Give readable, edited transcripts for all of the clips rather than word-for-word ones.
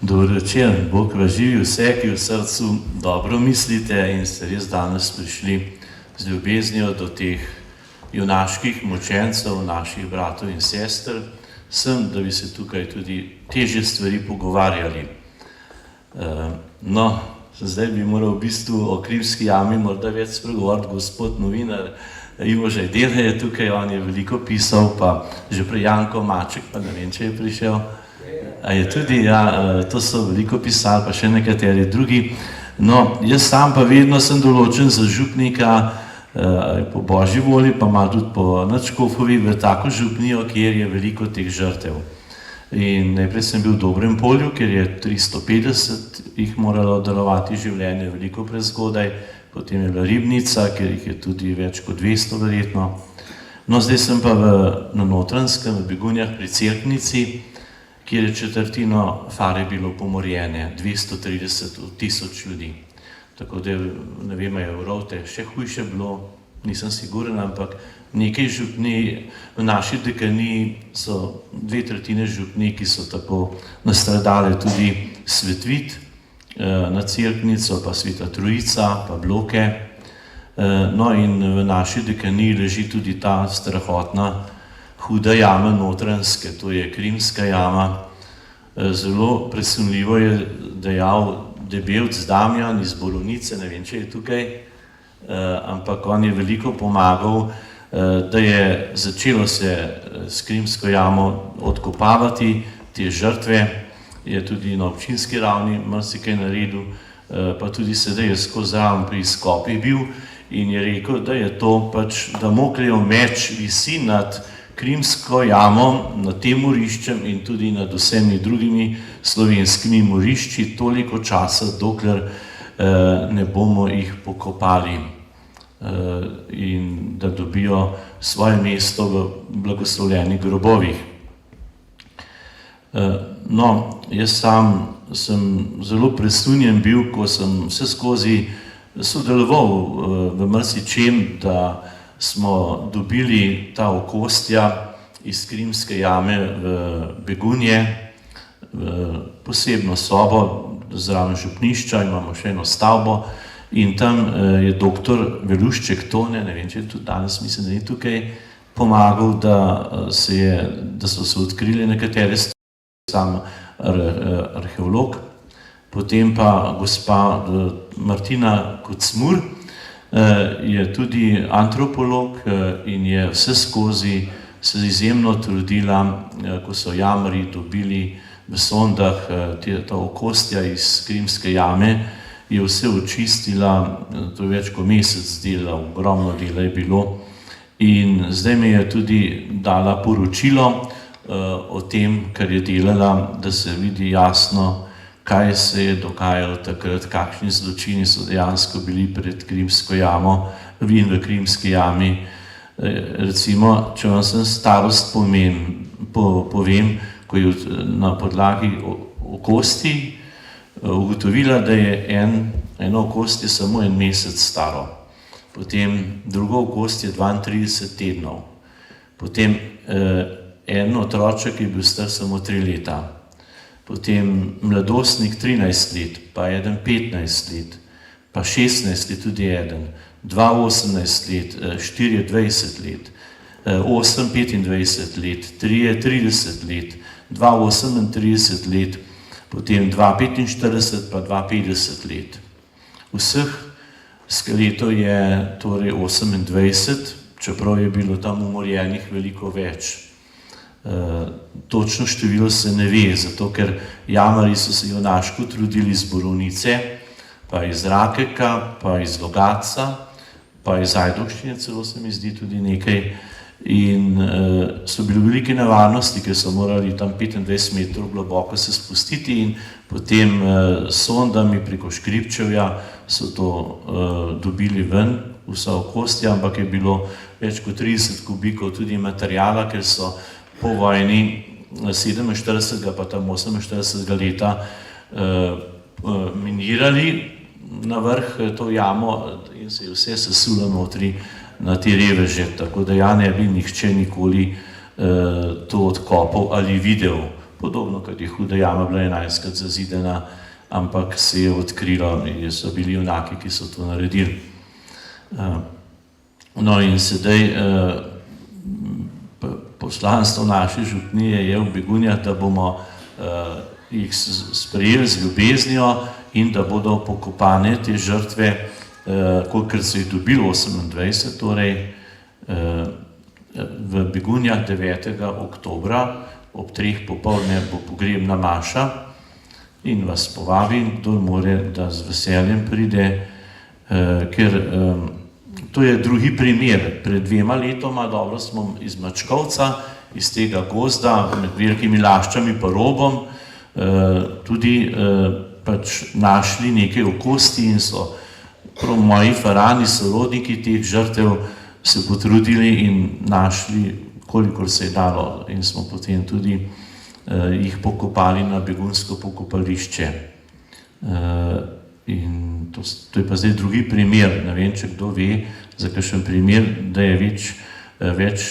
Dober večer, Bog vas živi vse, ki v srcu dobro mislite in ste res danes prišli z ljubeznijo do teh junaških mučencev, naših bratov in sester, sem, da bi se tukaj tudi težje stvari pogovarjali. No, zdaj bi moral v bistvu o Krimski jami morda več spregovoriti gospod novinar Ivo Žajdele je tukaj, on je veliko pisal, pa že prej Janko Maček, pa ne vem, če je prišel. A je tudi, ja, to so veliko pisali, pa še nekateri drugi. No, jaz sam pa vedno sem določen za župnika po božji volji, pa malo tudi po nadškofovi v tako župnijo, kjer je veliko teh žrtev. In najprej sem bil v Dobrem polju, ker je 350 jih moralo darovati življenje veliko prezgodaj, potem je bila Ribnica, ker jih je tudi več kot 200 verjetno. No, zdaj sem pa na Notranjskem, v Begunjah pri Cerknici, kjer je četrtino fare bilo pomorjene, 230 tisoč ljudi. Tako da, ne vem, je v Rovte še hujše bilo, nisem siguren, ampak nekaj župni, v naši dekaniji so 2/3 župni, ki so tako nastradale tudi Svetvid, na Cerknico, pa Sveta Trojica, pa Bloke. No in v naši dekaniji leži tudi ta strahotna huda jama Notranjske, to je Krimska jama. Zelo presunljivo je dejal Debevc Damjan iz Borovnice, ne vem, če je tukaj, ampak on je veliko pomagal, da je začelo se s Krimsko jamo odkopavati te žrtve, je tudi na občinski ravni marsikaj naredil, pa tudi sedaj je skozi zraven pri izkopih bil in je rekel, da je to pač Damoklejev meč visi nad Krimsko jamo, nad tem moriščem in tudi nad vsemi drugimi slovenskimi morišči toliko časa, dokler ne bomo jih pokopali in da dobijo svoje mesto v blagoslovljenih grobovih. No, jaz sam sem zelo presunjen bil, ko sem vse skozi sodeloval v marsičem, da smo dobili ta okostja iz Krimske jame v Begunje, v posebno sobo, zraven župnišča, imamo še eno stavbo in tam je doktor Velušček Tone, ne vem, če je tudi danes, mislim, da ni tukaj, pomagal, da so se odkrili nekatere stvari, sam arheolog, potem pa gospa Martina Kocmur, je tudi antropolog in je vse skozi se izjemno trudila, ko so jamarji dobili v sondah ta okostja iz Krimske jame, je vse očistila, to je več kot mesec dela, ogromno dela je bilo in zdaj mi je tudi dala poročilo o tem, kar je delala, da se vidi jasno, kaj se je dogajalo takrat, kakšni zločini so dejansko bili pred Krimsko jamo in v Krimski jami. Recimo, če vam sem starost povem, ko je na podlagi okosti ugotovila, da je eno okostje samo 1 mesec staro, potem drugo okostje 32 tednov, potem en otroček je bil star samo 3 leta, potem mladostnik 13 let, pa eden 15 let, pa 16 let tudi eden, 2 18 let, 4 20 let, 8 25 let, 3 30 let, 2 38 let, potem 2 45 pa 2 50 let. Vseh skeletov je torej 28, čeprav je bilo tam umorjenih veliko več. Točno število se ne ve, zato ker jamarji so se junaško trudili iz Borovnice, pa iz Rakeka, pa iz Logatca, pa iz Ajdovščine, celo se mi zdi tudi nekaj, in so bili velike nevarnosti, ker so morali tam 25 metrov globoko se spustiti in potem sondami preko Škripčevja so to dobili ven, vsa okostja, ampak je bilo več kot 30 kubikov tudi materijala, ker so po vojni 47. pa tam 48. leta minirali na vrh to jamo in se je vse sesulo notri na te reveže, tako da ja ne bi nihče nikoli to odkopal ali videl podobno, kot je Huda jama bila 11-krat zazidena, ampak se je odkrilo, so bili junaki, ki so to naredili. No in sedaj poslanstvo naše župnije je v Begunjah, da bomo jih sprejeli z ljubeznijo in da bodo pokopane te žrtve, kolikor so jih dobili 28, torej v Begunjah 9. oktobra ob 3. popoldne bo pogrebna maša in vas povabim, kdor more, da z veseljem pride, ker to je drugi primer. Pred 2 letoma, dobro, smo iz Mačkovca, iz tega gozda, med velikimi laščami pa robom, tudi pač našli nekaj okosti in so prav moji farani, sorodniki teh žrtev, se potrudili in našli, kolikor se je dalo, in smo potem tudi jih pokopali na begunsko pokopališče. In to je pa zdaj drugi primer, ne vem, če kdo ve, za kakšen primer, da je več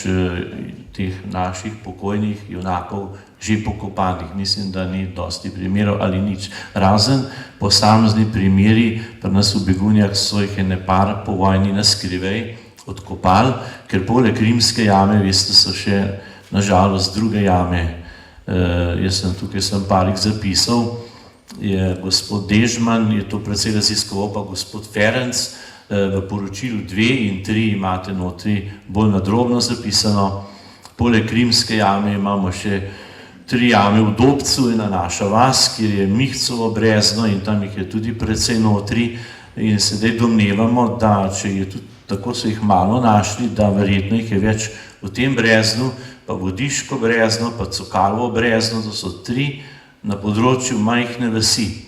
teh naših pokojnih junakov že pokopanih. Mislim, da ni dosti primerov ali nič. Razen posamezni primeri, pri nas v Begunjah so jih ene par po vojni na skrivaj odkopali, ker poleg Rimske jame, veste, so še nažalost druge jame. Jaz sem tukaj par jih zapisal, je gospod Dežman, je to precej raziskoval, pa gospod Ferenc, v poročilu 2 in 3 imate notri bolj nadrobno zapisano. Poleg Rimske jame imamo še 3 jame v Dobcu, ena naša vas, kjer je Mihcovo brezno in tam jih je tudi precej notri in sedaj domnevamo, da če je tudi tako so jih malo našli, da verjetno jih je več v tem breznu, pa Vodiško brezno, pa Cokalovo brezno, to so 3 na področju majhne vasi.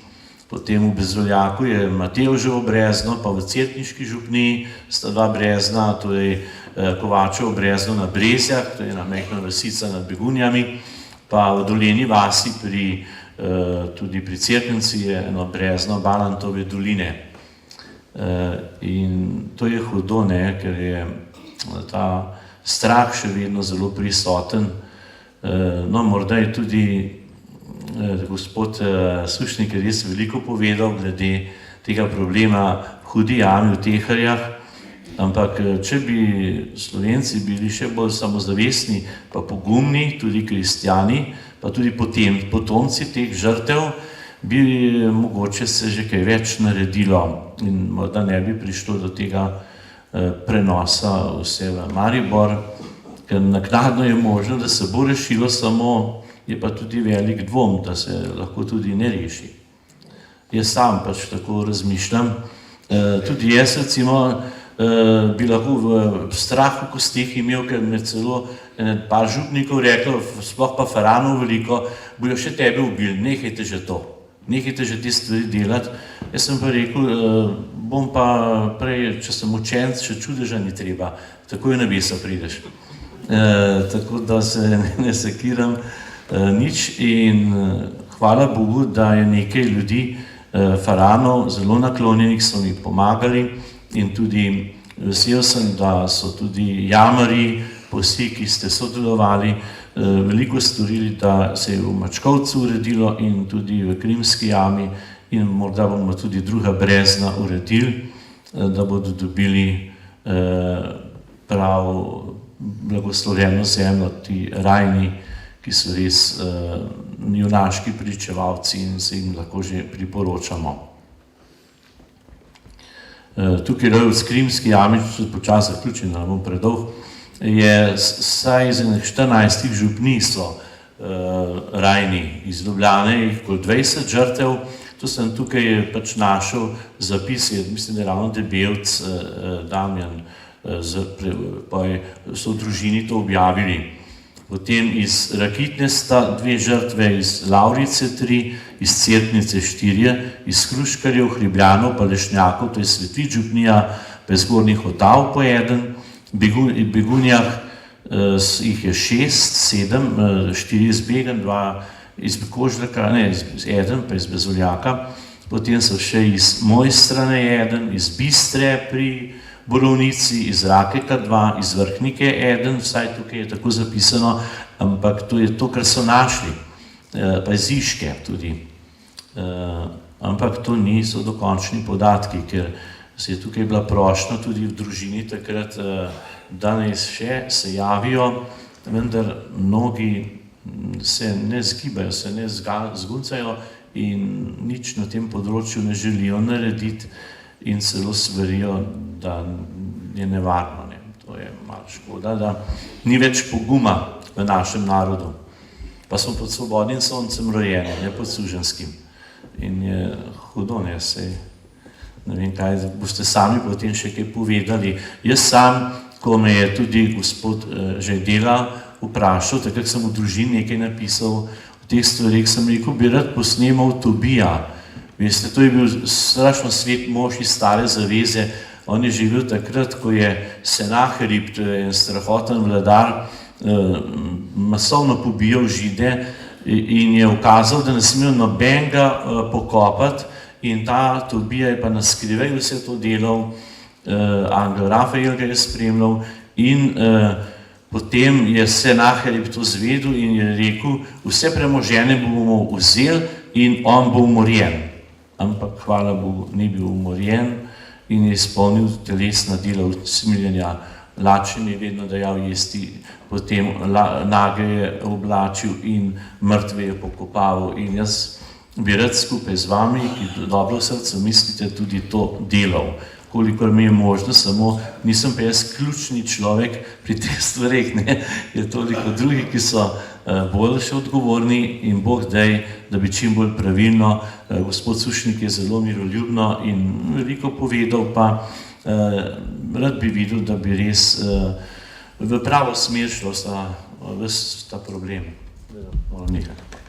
Potem v Bezvoljaku je Matevževo brezno, pa v Cerkniški župniji sta 2 brezna, to je Kovačevo brezno na Brezjah, to je ena majhna vasica nad Begunjami, pa v Dolenji vasi tudi pri Cerknici je eno brezno Balantove doline. In to je hudo, ker je ta strah še vedno zelo prisoten. No, morda je tudi gospod Sušnik res veliko povedal glede tega problema v Hudi jami v Teharjah, ampak če bi Slovenci bili še bolj samozavestni, pa pogumni, tudi kristjani, pa tudi potomci teh žrtev, bi mogoče se že kaj več naredilo in morda ne bi prišlo do tega prenosa vse v Maribor, ker naknadno je možno, da se bo rešilo, samo je pa tudi velik dvom, da se lahko tudi ne reši. Jaz sam pač tako razmišljam, tudi jaz recimo bi lahko v strahu kosteh imel, ker me celo par župnikov reklo, sploh pa faranov veliko, bojo še tebe ubili, nehajte že to. Nehajte že te stvari delati. Jaz sem pa rekel, bom pa prej, če sem učenc, še čudeža ni treba, takoj na nebesa prideš. Tako da se ne sekiram nič in hvala Bogu, da je nekaj ljudi, faranov, zelo naklonjenih, so mi pomagali in tudi vesel sem, da so tudi jamarji, vsi, ki ste sodelovali, veliko storili, da se je v Mačkovcu uredilo in tudi v Krimski jami in morda bomo tudi druga brezna uredili, da bodo dobili prav blagoslovljeno zemljo ti rajni, ki so res junaški pričevalci in se jim lahko že priporočamo. Tukaj v Krimski jami, če se počasi zaključim, da bom predolg, je vsaj iz 14 župnij so rajni iz Ljubljane, jih kot 20 žrtev. To sem tukaj pač našel zapis, mislim, da je ravno Debevc, Damjan, so v družini to objavili. Potem iz Rakitne sta 2 žrtve, iz Lavrice 3, iz Cerknice 4, iz Hruškarjev, Hribljanov, pa Lešnjakov, to je Svetlič župnija, pa iz Gornjih Hotav po 1, v Begunjah jih je 6, 7, 4 iz Began, 2 iz Kožlaka, ne, 1 pa iz Bezvoljaka, potem so še iz Mojstrane 1, iz Bistre pri Borovnici, iz Rakeka 2, iz Vrhnike 1, vsaj tukaj je tako zapisano, ampak to je to, kar so našli. pa Ziške tudi. Ampak to niso dokončni podatki, ker se je tukaj bila prošnja tudi v družini takrat, danes še se javijo, vendar mnogi se ne zgibajo, se ne zguncajo in nič na tem področju ne želijo narediti in celo svarijo, da je nevarno. To je malo škoda, da ni več poguma v našem narodu. Pa smo pod svobodnim soncem rojeni, ne pod suženskim. In je hudo, ne, sej, ne vem kaj, boste sami potem še kaj povedali. Jaz sam, ko me je tudi gospod Žajdela vprašal, takrat sem v družini nekaj napisal o teh stvarih, sem rekel, bi rad posnemal Tobija. Veste, to je bil strašno svet mož iz Stare zaveze. On je živel takrat, ko je Senaherib, to je en strahoten vladar, masovno pobijal Žide in je ukazal, da ne smejo nobenega pokopati, in ta Tobija je pa naskrivaj vse to delal, angel Rafael ga je spremljal in potem je Senaherib to zvedel in je rekel, vse premoženje bomo vzeli in on bo umorjen. Ampak hvala Bogu, ni bil umorjen in je izpolnil telesna dela usmiljenja. Lačen je vedno dajal jesti, potem nage je oblačil in mrtve je pokopaval. In jaz bi rad skupaj z vami, ki dobro v srcu mislite, tudi to delal. Kolikor mi je možno, samo nisem pa jaz ključni človek pri teh stvareh, ne. Je toliko drugih, ki so bolj še odgovorni in Bog daj, da bi čim bolj pravilno. Gospod Sušnik je zelo miroljubno in veliko povedal, pa rad bi videl, da bi res v pravo smer šlo ves ta problem. Nekaj.